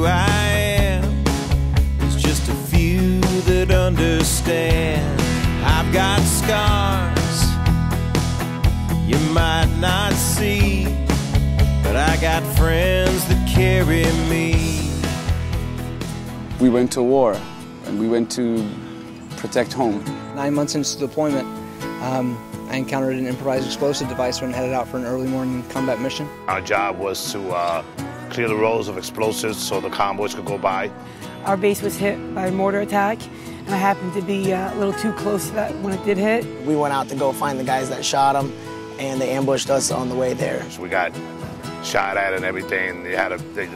who I am. There's just a few that understand. I've got scars you might not see, but I got friends that carry me. We went to war, and we went to protect home. 9 months into deployment, I encountered an improvised explosive device when headed out for an early morning combat mission. Our job was to clear the roads of explosives so the convoys could go by. Our base was hit by a mortar attack, and I happened to be a little too close to that when it did hit. We went out to go find the guys that shot him, and they ambushed us on the way there. So we got shot at and everything. The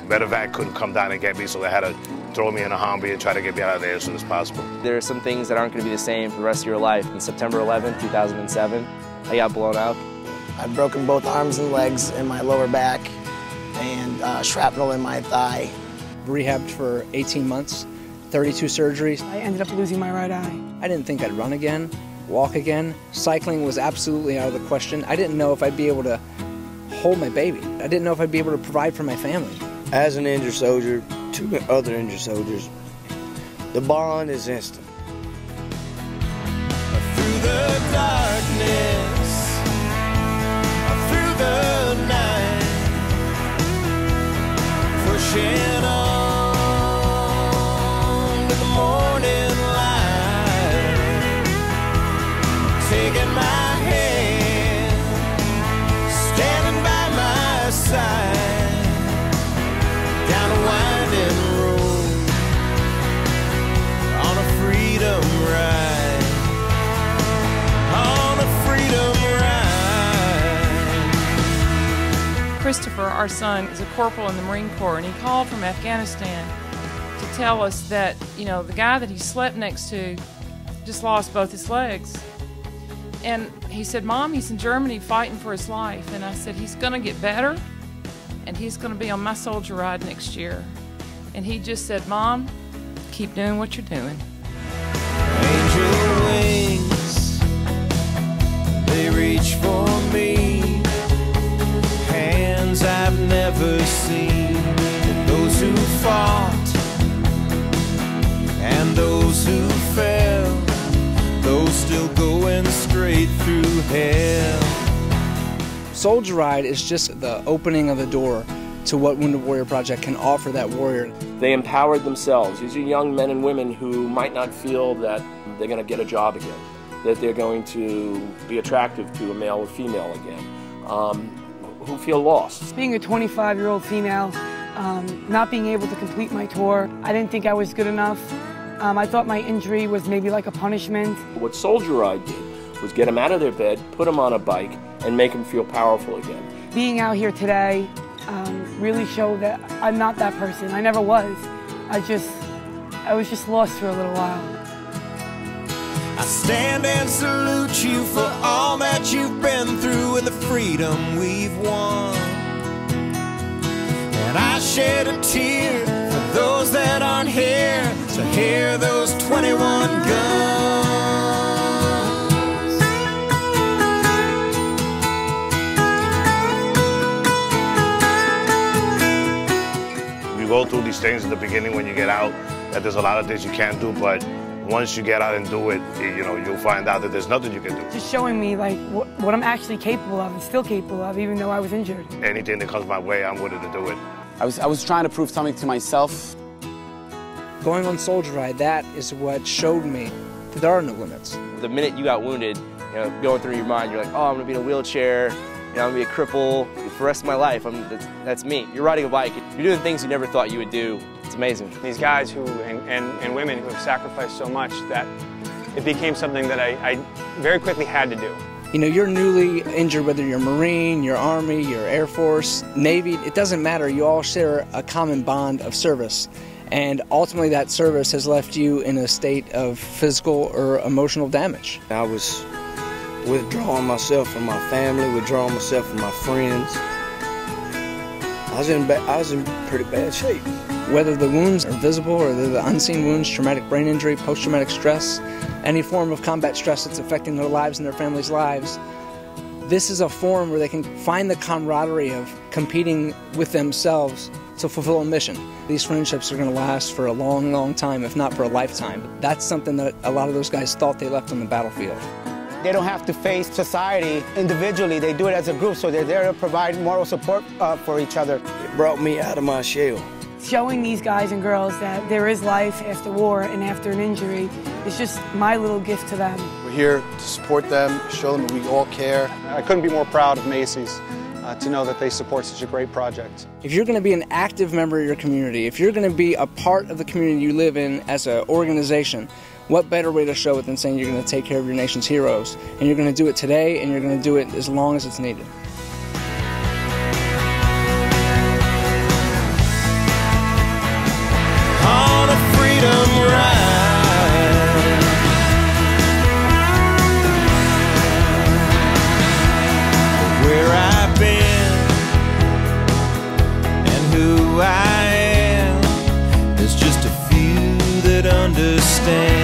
medevac couldn't come down and get me, so they had to throw me in a Humvee and try to get me out of there as soon as possible. There are some things that aren't going to be the same for the rest of your life. On September 11, 2007, I got blown out. I've broken both arms and legs in my lower back and shrapnel in my thigh. Rehabbed for 18 months, 32 surgeries. I ended up losing my right eye. I didn't think I'd run again, walk again. Cycling was absolutely out of the question. I didn't know if I'd be able to hold my baby. I didn't know if I'd be able to provide for my family. As an injured soldier, to other injured soldiers, the bond is instant. Through the darkness, through the night, pushing on to the morning light, taking my hand, standing by my side, down a winding road, on a freedom ride, on a freedom ride. Christopher, our son, is a corporal in the Marine Corps, and he called from Afghanistan to tell us that, you know, the guy that he slept next to just lost both his legs. And he said, Mom, he's in Germany fighting for his life. And I said, he's going to get better, and he's going to be on my soldier ride next year. And he just said, Mom, keep doing what you're doing. Angel wings, they reach for me, hands I've never seen. And those who fought and those who fell, those still going straight through hell. Soldier Ride is just the opening of the door to what Wounded Warrior Project can offer that warrior. They empowered themselves. These are young men and women who might not feel that they're going to get a job again, that they're going to be attractive to a male or female again, who feel lost. Being a 25-year-old female, not being able to complete my tour, I didn't think I was good enough. I thought my injury was maybe like a punishment. What Soldier Ride did was get them out of their bed, put them on a bike, and make them feel powerful again. Being out here today really showed that I'm not that person. I never was. I was just lost for a little while. I stand and salute you for all that you've been through and the freedom we've won. And I shed a tear for those that aren't here to hear those 21 guns. You go through these things at the beginning when you get out, that there's a lot of things you can't do, but once you get out and do it, you know, you'll find out that there's nothing you can do. Just showing me like what I'm actually capable of and still capable of, even though I was injured. Anything that comes my way, I'm willing to do it. I was trying to prove something to myself. Going on Soldier Ride, that is what showed me that there are no limits. The minute you got wounded, you know, going through your mind, you're like, oh, I'm going to be in a wheelchair, you know, I'm going to be a cripple for the rest of my life. That's me. You're riding a bike. You're doing things you never thought you would do. It's amazing. These guys who and women who have sacrificed so much that it became something that I very quickly had to do. You know, you're newly injured, whether you're Marine, you're Army, you're Air Force, Navy, it doesn't matter. You all share a common bond of service. And ultimately that service has left you in a state of physical or emotional damage. I was withdrawing myself from my family, withdrawing myself from my friends. I was in pretty bad shape. Whether the wounds are visible or they're the unseen wounds, traumatic brain injury, post-traumatic stress, any form of combat stress that's affecting their lives and their families' lives, this is a forum where they can find the camaraderie of competing with themselves to fulfill a mission. These friendships are going to last for a long, long time, if not for a lifetime. That's something that a lot of those guys thought they left on the battlefield. They don't have to face society individually. They do it as a group, so they're there to provide moral support for each other. It brought me out of my shell. Showing these guys and girls that there is life after war and after an injury is just my little gift to them. We're here to support them, show them that we all care. I couldn't be more proud of Macy's to know that they support such a great project. If you're going to be an active member of your community, if you're going to be a part of the community you live in as an organization, what better way to show it than saying you're going to take care of your nation's heroes? And you're going to do it today, and you're going to do it as long as it's needed. On a freedom ride, where I've been and who I am, there's just a few that understand.